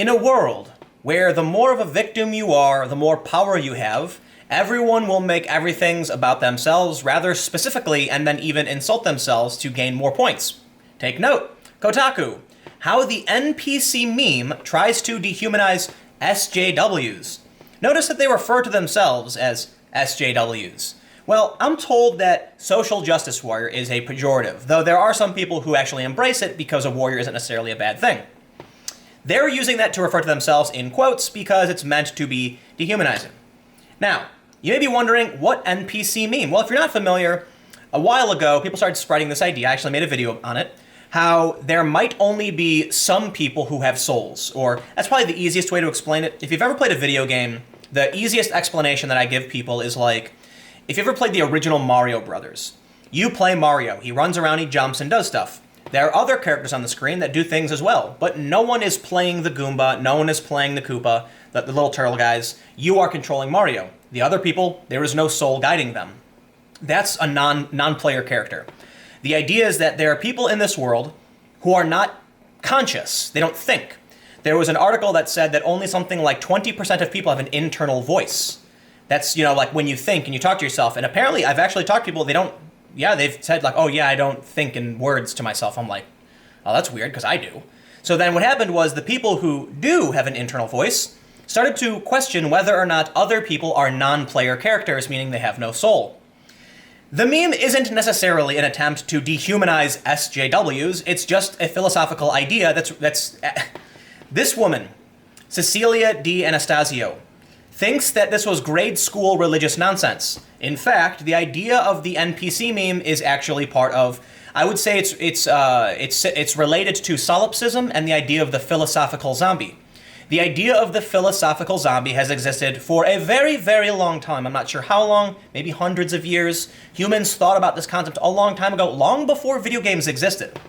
In a world where the more of a victim you are, the more power you have, everyone will make everything about themselves rather specifically and then even insult themselves to gain more points. Take note, Kotaku, how the NPC meme tries to dehumanize SJWs. Notice that they refer to themselves as SJWs. Well, I'm told that social justice warrior is a pejorative, though there are some people who actually embrace it because a warrior isn't necessarily a bad thing. They're using that to refer to themselves in quotes because it's meant to be dehumanizing. Now, you may be wondering, what NPC meme? Well, if you're not familiar, a while ago, people started spreading this idea. I actually made a video on it, how there might only be some people who have souls, or that's probably the easiest way to explain it. If you've ever played a video game, the easiest explanation that I give people is like, if you ever played the original Mario Brothers, you play Mario, he runs around, he jumps and does stuff. There are other characters on the screen that do things as well, but no one is playing the Goomba, no one is playing the Koopa, the little turtle guys. You are controlling Mario. The other people, there is no soul guiding them. That's a non-player character. The idea is that there are people in this world who are not conscious. They don't think. There was an article that said that only something like 20% of people have an internal voice. That's, like when you think and you talk to yourself. And apparently I've actually talked to people, they've said like, oh yeah, I don't think in words to myself. I'm like, oh, that's weird because I do. So then what happened was the people who do have an internal voice started to question whether or not other people are non-player characters, meaning they have no soul. The meme isn't necessarily an attempt to dehumanize SJWs, it's just a philosophical idea that's this woman, Cecilia D. Anastasio, thinks that this was grade school religious nonsense. In fact, the idea of the NPC meme is actually part of, I would say it's related to solipsism and the idea of the philosophical zombie. The idea of the philosophical zombie has existed for a very, very long time. I'm not sure how long, maybe hundreds of years. Humans thought about this concept a long time ago, long before video games existed.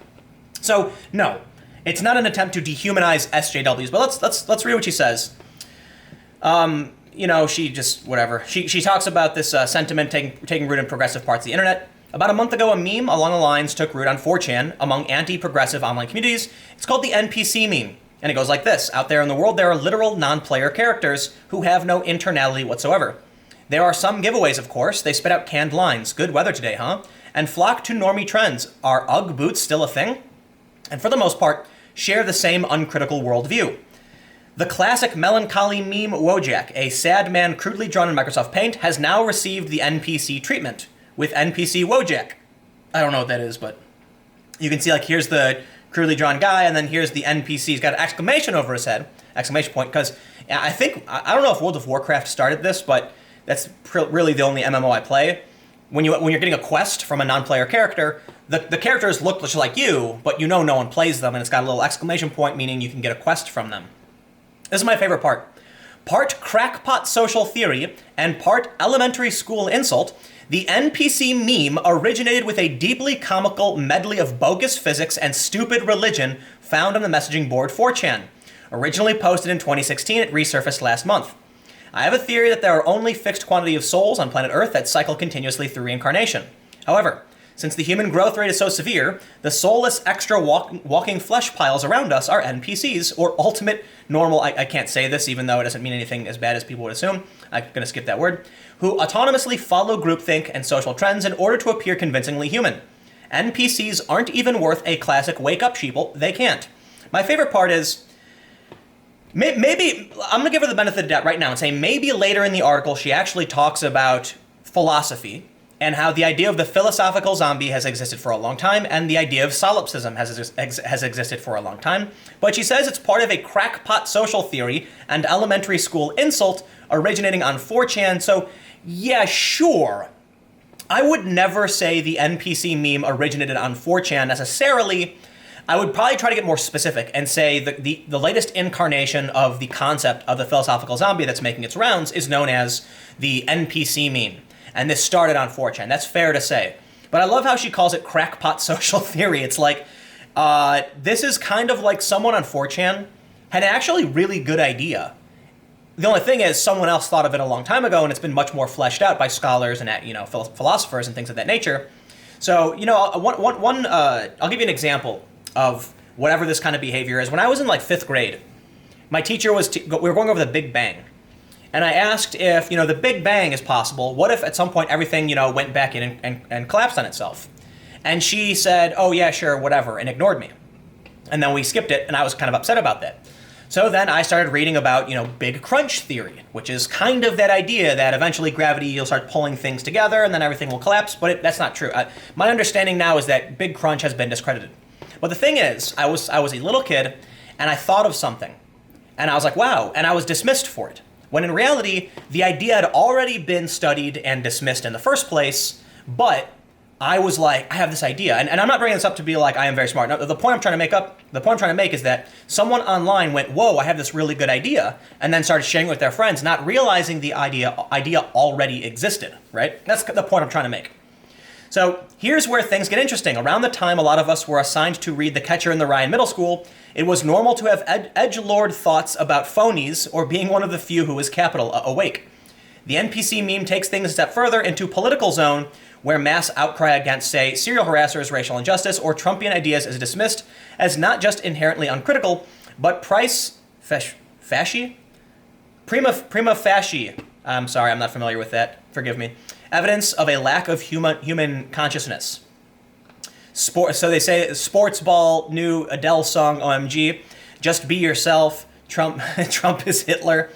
So, no, it's not an attempt to dehumanize SJWs, but let's read what she says. She just, whatever. She talks about this sentiment taking root in progressive parts of the internet. About a month ago, a meme along the lines took root on 4chan among anti-progressive online communities. It's called the NPC meme. And it goes like this. Out there in the world, there are literal non-player characters who have no internality whatsoever. There are some giveaways, of course. They spit out canned lines. Good weather today, huh? And flock to normie trends. Are Ugg boots still a thing? And for the most part, share the same uncritical worldview. The classic melancholy meme Wojak, a sad man crudely drawn in Microsoft Paint, has now received the NPC treatment with NPC Wojak. I don't know what that is, but you can see, like, here's the crudely drawn guy, and then here's the NPC. He's got an exclamation over his head, exclamation point, because I don't know if World of Warcraft started this, but that's really the only MMO I play. When you're getting a quest from a non-player character, the characters look just like you, but no one plays them, and it's got a little exclamation point, meaning you can get a quest from them. This is my favorite part. Part crackpot social theory and part elementary school insult, the NPC meme originated with a deeply comical medley of bogus physics and stupid religion found on the messaging board 4chan. Originally posted in 2016, it resurfaced last month. I have a theory that there are only fixed quantity of souls on planet Earth that cycle continuously through reincarnation. However, since the human growth rate is so severe, the soulless extra walking flesh piles around us are NPCs, or ultimate normal, I can't say this even though it doesn't mean anything as bad as people would assume, I'm going to skip that word, who autonomously follow groupthink and social trends in order to appear convincingly human. NPCs aren't even worth a classic wake-up sheeple, they can't. My favorite part is, maybe, I'm going to give her the benefit of the doubt right now and say maybe later in the article she actually talks about philosophy, and how the idea of the philosophical zombie has existed for a long time, and the idea of solipsism has existed for a long time. But she says it's part of a crackpot social theory and elementary school insult originating on 4chan, so yeah, sure. I would never say the NPC meme originated on 4chan necessarily. I would probably try to get more specific and say the latest incarnation of the concept of the philosophical zombie that's making its rounds is known as the NPC meme. And this started on 4chan. That's fair to say. But I love how she calls it crackpot social theory. It's like, this is kind of like someone on 4chan had an actually really good idea. The only thing is someone else thought of it a long time ago, and it's been much more fleshed out by scholars and philosophers and things of that nature. So, I'll give you an example of whatever this kind of behavior is. When I was in like 5th grade, my teacher we were going over the Big Bang. And I asked if, the Big Bang is possible. What if at some point everything, went back in and collapsed on itself? And she said, oh yeah, sure, whatever, and ignored me. And then we skipped it, and I was kind of upset about that. So then I started reading about, Big Crunch theory, which is kind of that idea that eventually gravity, you'll start pulling things together and then everything will collapse, but that's not true. My understanding now is that Big Crunch has been discredited. But the thing is, I was a little kid, and I thought of something, and I was like, wow, and I was dismissed for it. When in reality, the idea had already been studied and dismissed in the first place, but I was like, I have this idea, and I'm not bringing this up to be like I am very smart. No, the point I'm trying to make is that someone online went, whoa, I have this really good idea, and then started sharing it with their friends, not realizing the idea already existed, right? That's the point I'm trying to make. So here's where things get interesting. Around the time a lot of us were assigned to read The Catcher in the Rye in middle school, it was normal to have edgelord thoughts about phonies or being one of the few who was capital awake. The NPC meme takes things a step further into political zone, where mass outcry against, say, serial harassers, racial injustice, or Trumpian ideas is dismissed as not just inherently uncritical, but prima facie, I'm sorry, I'm not familiar with that, forgive me, evidence of a lack of human consciousness. So they say, sports ball, new Adele song, OMG, just be yourself, Trump is Hitler.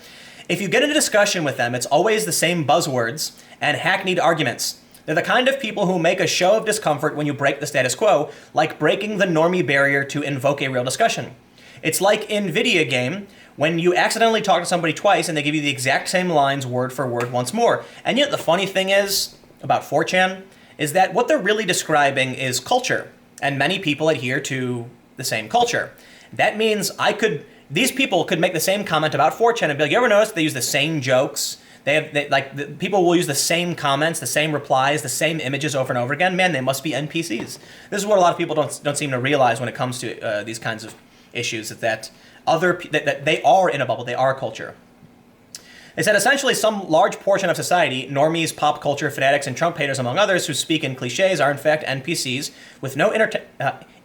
If you get into discussion with them, it's always the same buzzwords and hackneyed arguments. They're the kind of people who make a show of discomfort when you break the status quo, like breaking the normie barrier to invoke a real discussion. It's like in video game, when you accidentally talk to somebody twice and they give you the exact same lines word for word once more. And yet the funny thing is, about 4chan, is that what they're really describing is culture, and many people adhere to the same culture. That means these people could make the same comment about 4chan and be like, you ever notice they use the same jokes? People will use the same comments, the same replies, the same images over and over again. Man, they must be NPCs. This is what a lot of people don't seem to realize when it comes to these kinds of issues, that they are in a bubble, they are a culture. They said essentially some large portion of society, normies, pop culture fanatics, and Trump haters among others, who speak in cliches are in fact NPCs with no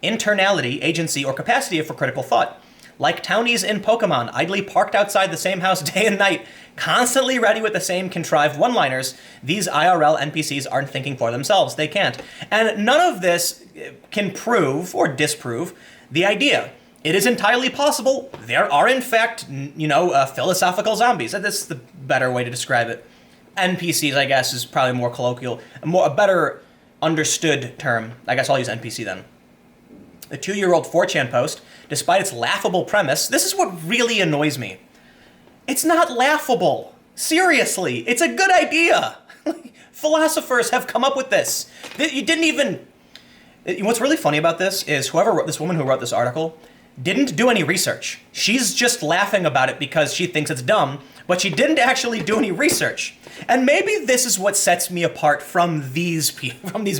internality, agency, or capacity for critical thought. Like townies in Pokemon, idly parked outside the same house day and night, constantly ready with the same contrived one-liners, these IRL NPCs aren't thinking for themselves. They can't. And none of this can prove or disprove the idea. It is entirely possible there are, in fact, philosophical zombies. That's the better way to describe it. NPCs, I guess, is probably more colloquial, a better understood term. I guess I'll use NPC then. The 2-year-old 4chan post, despite its laughable premise, this is what really annoys me. It's not laughable. Seriously, it's a good idea. Philosophers have come up with this. You didn't even... What's really funny about this is this woman who wrote this article didn't do any research. She's just laughing about it because she thinks it's dumb, but she didn't actually do any research. And maybe this is what sets me apart from these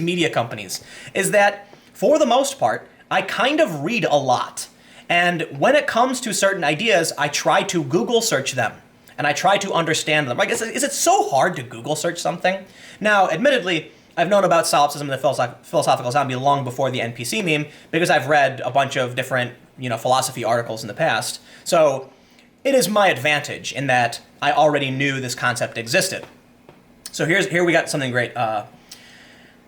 media companies, is that, for the most part, I kind of read a lot. And when it comes to certain ideas, I try to Google search them. And I try to understand them. Is it so hard to Google search something? Now, admittedly, I've known about solipsism and the philosophical zombie long before the NPC meme, because I've read a bunch of different, philosophy articles in the past. So it is my advantage in that I already knew this concept existed. So here we got something great.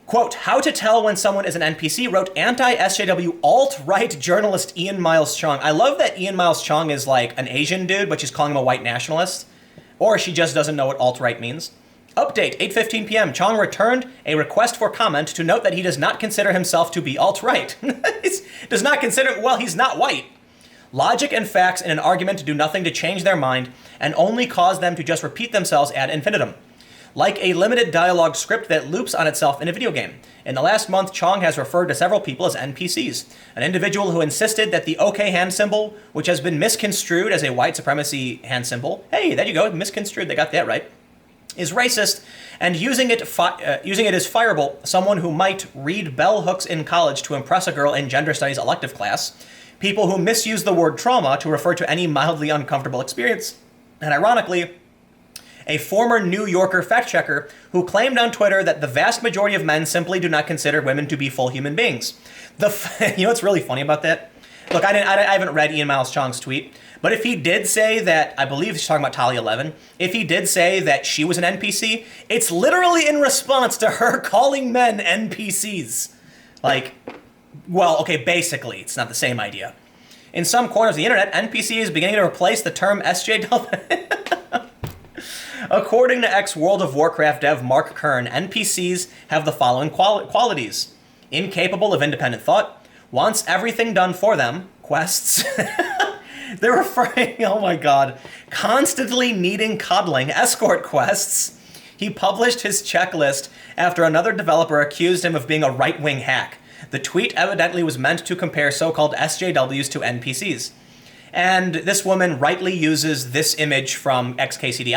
Quote, how to tell when someone is an NPC, wrote anti-SJW alt-right journalist Ian Miles Chong. I love that Ian Miles Chong is like an Asian dude, but she's calling him a white nationalist. Or she just doesn't know what alt-right means. Update, 8:15 p.m. Chong returned a request for comment to note that he does not consider himself to be alt-right. Does not consider, well, he's not white. Logic and facts in an argument do nothing to change their mind and only cause them to just repeat themselves ad infinitum. Like a limited dialogue script that loops on itself in a video game. In the last month, Chong has referred to several people as NPCs. An individual who insisted that the OK hand symbol, which has been misconstrued as a white supremacy hand symbol, hey, there you go, misconstrued, they got that right, is racist, and using it as fireable, someone who might read bell hooks in college to impress a girl in gender studies elective class, people who misuse the word trauma to refer to any mildly uncomfortable experience, and ironically, a former New Yorker fact checker who claimed on Twitter that the vast majority of men simply do not consider women to be full human beings. You know what's really funny about that? Look, I haven't read Ian Miles Chong's tweet, but if he did say that, I believe he's talking about Talia 11, if he did say that she was an NPC, it's literally in response to her calling men NPCs. Like, well, okay, basically, it's not the same idea. In some corners of the internet, NPC is beginning to replace the term SJW. According to ex-World of Warcraft dev Mark Kern, NPCs have the following qualities. Incapable of independent thought, wants everything done for them, quests. They're referring, oh my god, constantly needing coddling, escort quests. He published his checklist after another developer accused him of being a right-wing hack. The tweet evidently was meant to compare so-called SJWs to NPCs. And this woman rightly uses this image from XKCD.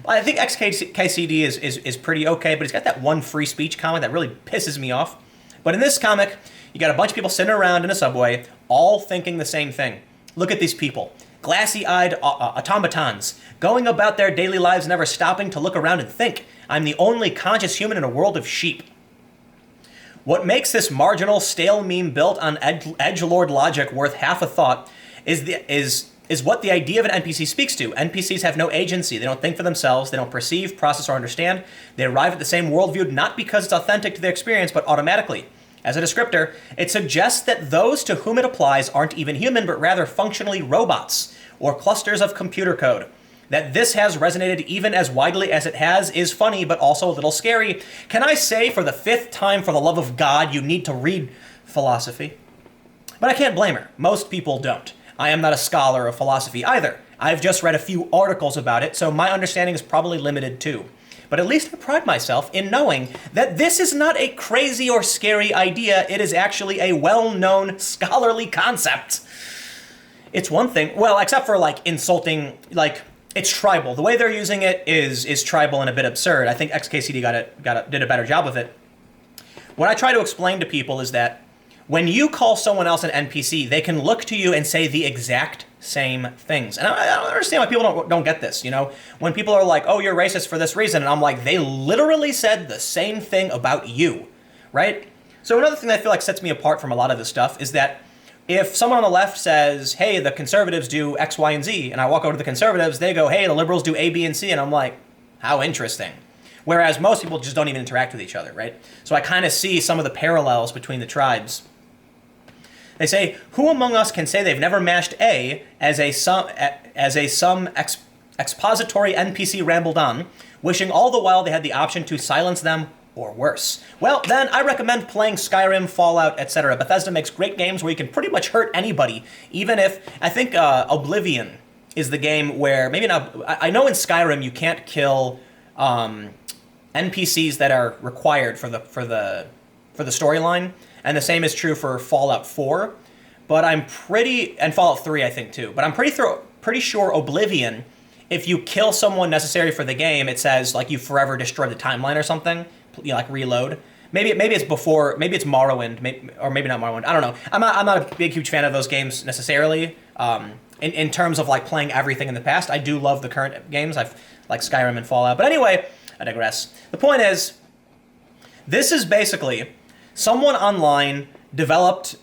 I think XKCD is pretty okay, but he's got that one free speech comic that really pisses me off. But in this comic, you got a bunch of people sitting around in a subway, all thinking the same thing. Look at these people. Glassy-eyed automatons, going about their daily lives never stopping to look around and think. I'm the only conscious human in a world of sheep. What makes this marginal, stale meme built on edgelord logic worth half a thought is what the idea of an NPC speaks to. NPCs have no agency. They don't think for themselves. They don't perceive, process, or understand. They arrive at the same worldview not because it's authentic to their experience, but automatically. As a descriptor, it suggests that those to whom it applies aren't even human, but rather functionally robots or clusters of computer code. That this has resonated even as widely as it has is funny, but also a little scary. Can I say for the 5th time, for the love of God, you need to read philosophy? But I can't blame her. Most people don't. I am not a scholar of philosophy either. I've just read a few articles about it, so my understanding is probably limited too. But at least I pride myself in knowing that this is not a crazy or scary idea. It is actually a well-known scholarly concept. It's one thing, well, except for like insulting, like it's tribal. The way they're using it is tribal and a bit absurd. I think XKCD did a better job of it. What I try to explain to people is that when you call someone else an NPC, they can look to you and say the exact same things. And I don't understand why people don't get this, you know? When people are like, oh, you're racist for this reason, and I'm like, they literally said the same thing about you, right? So another thing that I feel like sets me apart from a lot of this stuff is that if someone on the left says, hey, the conservatives do X, Y, and Z, and I walk over to the conservatives, they go, hey, the liberals do A, B, and C, and I'm like, how interesting. Whereas most people just don't even interact with each other, right? So I kind of see some of the parallels between the tribes. They say, who among us can say they've never mashed A as a some expository NPC rambled on, wishing all the while they had the option to silence them or worse? Well, then I recommend playing Skyrim, Fallout, etc. Bethesda makes great games where you can pretty much hurt anybody, even if, I think Oblivion is the game where, maybe not, I know in Skyrim you can't kill NPCs that are required for the storyline. And the same is true for Fallout 4, but and Fallout 3, I think, too. But I'm pretty sure Oblivion, if you kill someone necessary for the game, it says, like, you forever destroyed the timeline or something, you know, like, reload. Maybe it's before, maybe it's Morrowind, or maybe not Morrowind, I don't know. I'm not a big, huge fan of those games, necessarily. In terms of, like, playing everything in the past, I do love the current games, like Skyrim and Fallout. But anyway, I digress. The point is, this is basically someone online redeveloped,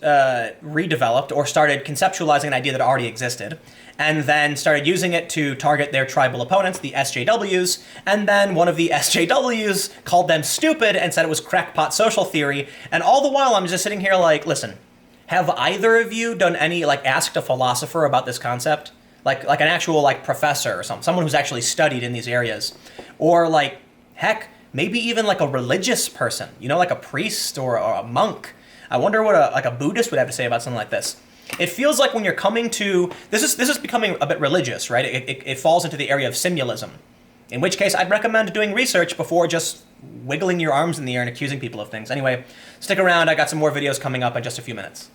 or started conceptualizing an idea that already existed, and then started using it to target their tribal opponents, the SJWs, and then one of the SJWs called them stupid and said it was crackpot social theory, and all the while I'm just sitting here like, listen, have either of you done any, like, asked a philosopher about this concept? Like an actual, like, professor or someone who's actually studied in these areas? Or, like, heck, maybe even like a religious person, you know, like a priest or a monk. I wonder what a Buddhist would have to say about something like this. It feels like when you're coming to, this is becoming a bit religious, right? It falls into the area of symbolism. In which case, I'd recommend doing research before just wiggling your arms in the air and accusing people of things. Anyway, stick around. I got some more videos coming up in just a few minutes.